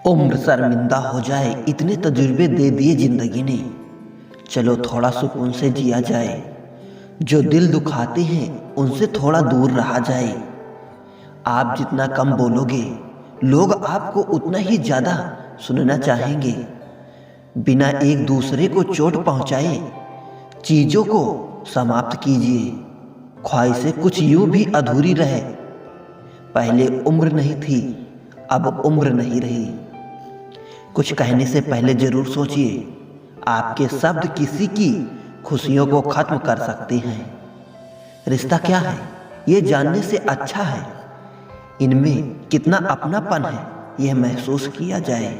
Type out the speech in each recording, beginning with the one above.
उम्र शर्मिंदा हो जाए इतने तजुर्बे दे दिए जिंदगी ने। चलो थोड़ा सुकून से जिया जाए। जो दिल दुखाते हैं उनसे थोड़ा दूर रहा जाए। आप जितना कम बोलोगे लोग आपको उतना ही ज्यादा सुनना चाहेंगे। बिना एक दूसरे को चोट पहुंचाए चीजों को समाप्त कीजिए। ख्वाहिशें कुछ यूं भी अधूरी रहे। पहले उम्र नहीं थी, अब उम्र नहीं रही। कुछ कहने से पहले जरूर सोचिए। आपके शब्द किसी की खुशियों को खत्म कर सकते हैं। रिश्ता क्या है ये जानने से अच्छा है इनमें कितना अपनापन है यह महसूस किया जाए।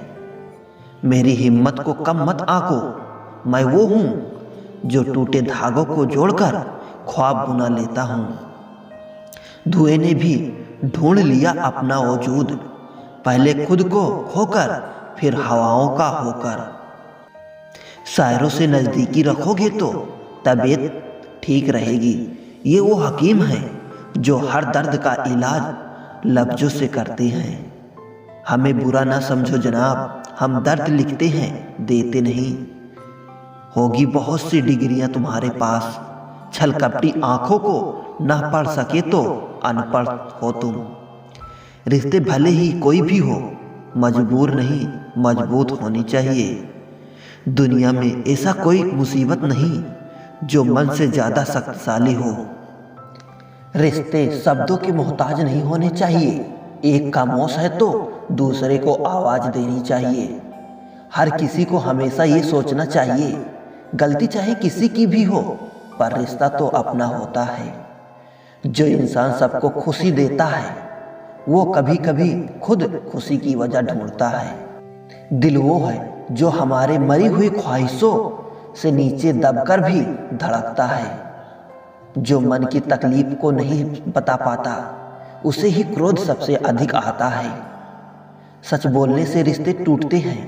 मेरी हिम्मत को कम मत आंको। मैं वो हूं जो टूटे धागों को जोड़कर ख्वाब बुना लेता हूं। धुएं ने भी ढूंढ लिया अपना वजूद, पहले खुद को खोकर फिर हवाओं का होकर। शायरों से नजदीकी रखोगे तो तबीयत ठीक रहेगी। ये वो हकीम हैं जो हर दर्द का इलाज लफ्जों से करते हैं। हमें बुरा ना समझो जनाब, हम दर्द लिखते हैं देते नहीं। होगी बहुत सी डिग्रियां तुम्हारे पास, छल कपटी आंखों को ना पढ़ सके तो अनपढ़ हो तुम। रिश्ते भले ही कोई भी हो मजबूर नहीं मजबूत होनी चाहिए। दुनिया में ऐसा कोई मुसीबत नहीं जो मन से ज्यादा शक्तिशाली हो। रिश्ते शब्दों के मोहताज नहीं होने चाहिए। एक खामोश है तो दूसरे को आवाज देनी चाहिए। हर किसी को हमेशा ये सोचना चाहिए गलती चाहे किसी की भी हो पर रिश्ता तो अपना होता है। जो इंसान सबको खुशी देता है वो कभी कभी खुद खुशी की वजह ढूंढता है। दिल वो है जो हमारे मरी हुई ख्वाहिशों से नीचे दबकर भी धड़कता है। जो मन की तकलीफ को नहीं बता पाता उसे ही क्रोध सबसे अधिक आता है। सच बोलने से रिश्ते टूटते हैं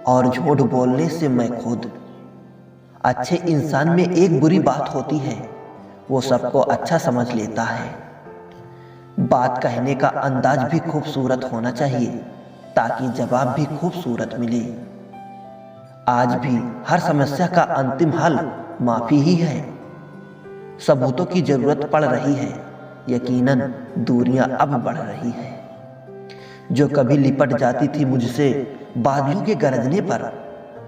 और झूठ बोलने से मैं खुद। अच्छे इंसान में एक बुरी बात होती है, वो सबको अच्छा समझ लेता है। बात कहने का अंदाज भी खूबसूरत होना चाहिए ताकि जवाब भी खूबसूरत मिले। आज भी हर समस्या का अंतिम हल माफी ही है। सबूतों की जरूरत पड़ रही है, यकीनन दूरियां अब बढ़ रही है। जो कभी लिपट जाती थी मुझसे बादलों के गरजने पर,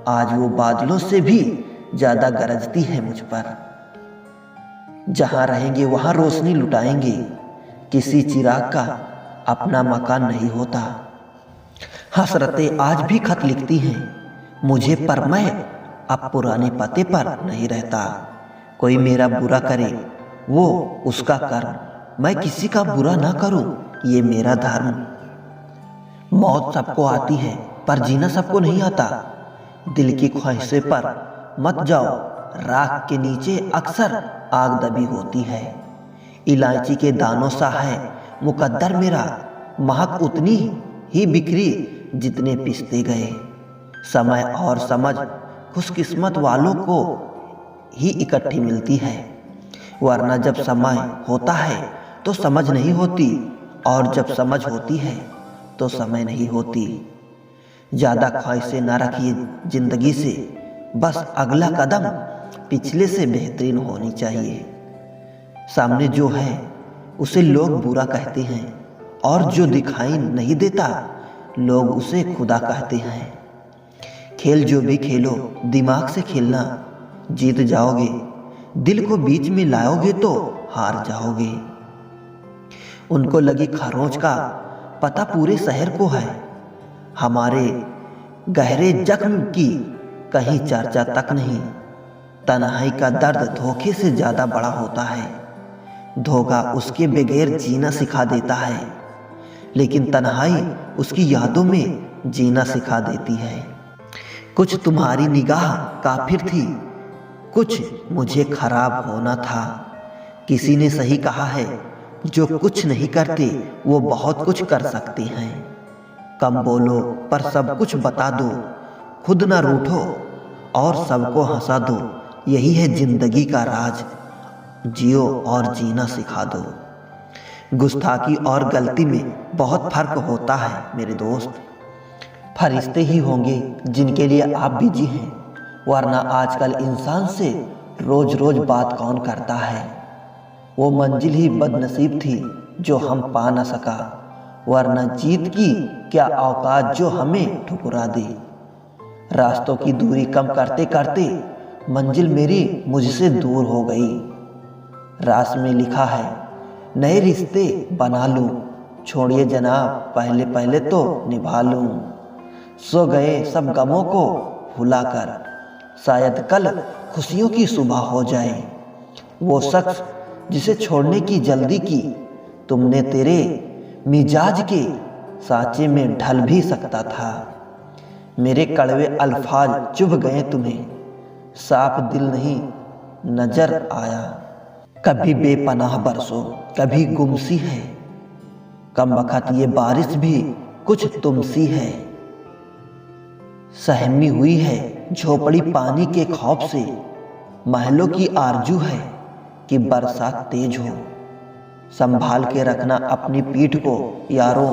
आज वो बादलों से भी ज्यादा गरजती है मुझ पर। जहां रहेंगे वहां रोशनी लुटाएंगे, किसी चिराग का अपना मकान नहीं होता। हसरतें आज भी खत लिखती हैं मुझे पर मैं अब पुराने पते पर नहीं रहता। कोई मेरा बुरा करे वो उसका कर्म, मैं किसी का बुरा ना करूं ये मेरा धर्म। मौत सबको आती है पर जीना सबको नहीं आता। दिल की ख्वाहिशें पर मत जाओ, राख के नीचे अक्सर आग दबी होती है। इलायची के दानों सा है मुकद्दर मेरा, महक उतनी ही बिखरी जितने पिसते गए। समय और समझ खुशकिस्मत वालों को ही इकट्ठी मिलती है, वरना जब समय होता है तो समझ नहीं होती और जब समझ होती है तो समय नहीं होती। ज्यादा ख्वाहिशें ना रखिए जिंदगी से, बस अगला कदम पिछले से बेहतरीन होनी चाहिए। सामने जो है उसे लोग बुरा कहते हैं और जो दिखाई नहीं देता लोग उसे खुदा कहते हैं। खेल जो भी खेलो दिमाग से खेलना, जीत जाओगे। दिल को बीच में लाओगे तो हार जाओगे। उनको लगी खरोंच का पता पूरे शहर को है, हमारे गहरे जख्म की कहीं चर्चा तक नहीं। तन्हाई का दर्द धोखे से ज्यादा बड़ा होता है। धोखा उसके बगैर जीना सिखा देता है, लेकिन तन्हाई उसकी यादों में जीना सिखा देती है। कुछ तुम्हारी निगाह काफिर थी, कुछ मुझे खराब होना था। किसी ने सही कहा है जो कुछ नहीं करते वो बहुत कुछ कर सकते हैं। कम बोलो पर सब कुछ बता दो, खुद ना रूठो और सबको हंसा दो। यही है जिंदगी का राज, जियो और जीना सिखा दो। गुस्ताखी और गलती में बहुत फर्क होता है मेरे दोस्त। फरिश्ते ही होंगे जिनके लिए आप बिजी हैं, वरना आजकल इंसान से रोज रोज बात कौन करता है। वो मंजिल ही बदनसीब थी जो हम पा न सका, वरना जीत की क्या औकात जो हमें ठुकरा दे। रास्तों की दूरी कम करते करते मंजिल मेरी मुझसे दूर हो गई। रास में लिखा है नए रिश्ते बना लूं, छोड़िए जनाब पहले पहले तो निभा लूं। सो गए सब गमों को भुलाकर, शायद कल खुशियों की सुबह हो जाए। वो शख्स जिसे छोड़ने की जल्दी की, तुमने तेरे मिजाज के सांचे में ढल भी सकता था। मेरे कड़वे अल्फाज चुभ गए तुम्हें, साफ दिल नहीं नजर आया। कभी बेपनाह बरसों कभी गुमसी है, कम वक्त ये बारिश भी कुछ तुमसी है। सहमी हुई है झोपड़ी पानी के खौफ से, महलों की आरजू है कि बरसात तेज हो। संभाल के रखना अपनी पीठ को यारों,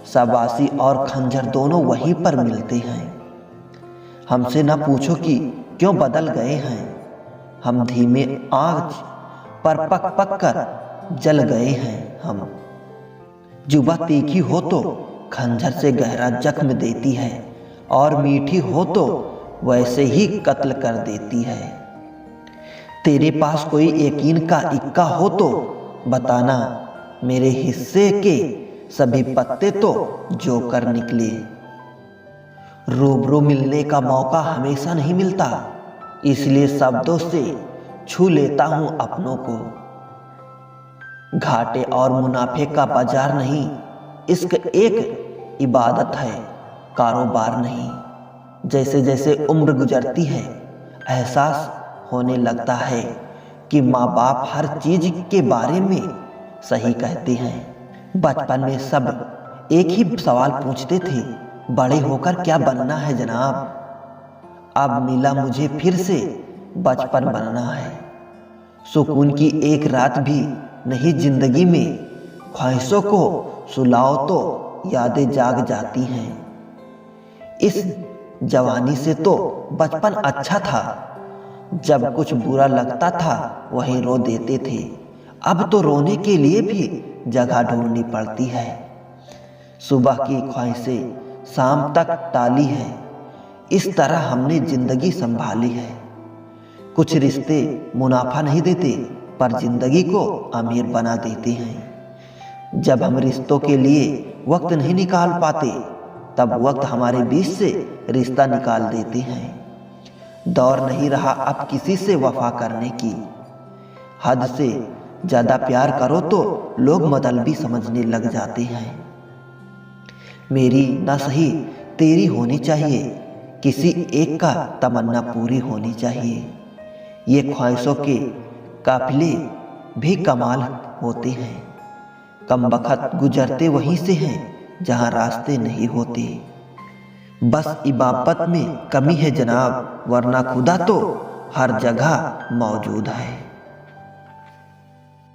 शाबाशी और खंजर दोनों वहीं पर मिलते हैं। हमसे ना पूछो कि क्यों बदल गए हैं, हम धीमे आंच पर पक पक कर जल गए हैं हम। जुबा तीखी हो तो खंजर से गहरा जख्म देती है, और मीठी हो तो वैसे ही कत्ल कर देती है। तेरे पास कोई यकीन का इक्का हो तो बताना, मेरे हिस्से के सभी पत्ते तो जोकर निकले। रूबरू मिलने का मौका हमेशा नहीं मिलता, इसलिए शब्दों से छू लेता हूं अपनों को। घाटे और मुनाफे का बाजार नहीं, इश्क एक इबादत है कारोबार नहीं। जैसे जैसे उम्र गुजरती है, एहसास होने लगता है कि माँ बाप हर चीज के बारे में सही कहते हैं। बचपन में सब एक ही सवाल पूछते थे, बड़े होकर क्या बनना है जनाब। अब मिला मुझे फिर से बचपन बनना है। सुकून की एक रात भी नहीं जिंदगी में, ख्वाहिशों को सुलाओ तो यादें जाग जाती हैं। इस जवानी से तो बचपन अच्छा था, जब कुछ बुरा लगता था वही रो देते थे। अब तो रोने के लिए भी जगह ढूंढनी पड़ती है। सुबह की ख्वाहिशें शाम तक टाली है, इस तरह हमने जिंदगी संभाली है। कुछ रिश्ते मुनाफा नहीं देते, पर जिंदगी को अमीर बना देते हैं। जब हम रिश्तों के लिए वक्त नहीं निकाल पाते, तब वक्त हमारे बीच से रिश्ता निकाल देते हैं। दौर नहीं रहा अब किसी से वफा करने की, हद से ज्यादा प्यार करो तो लोग मतलबी समझने लग जाते हैं। मेरी ना सही तेरी होनी चाहिए, किसी एक का तमन्ना पूरी होनी चाहिए। ये ख्वाहिशों के काफिले भी कमाल होते हैं, कम वक्त गुजरते वहीं से हैं जहां रास्ते नहीं होते। बस इबादत में कमी है जनाब, वरना खुदा तो हर जगह मौजूद है।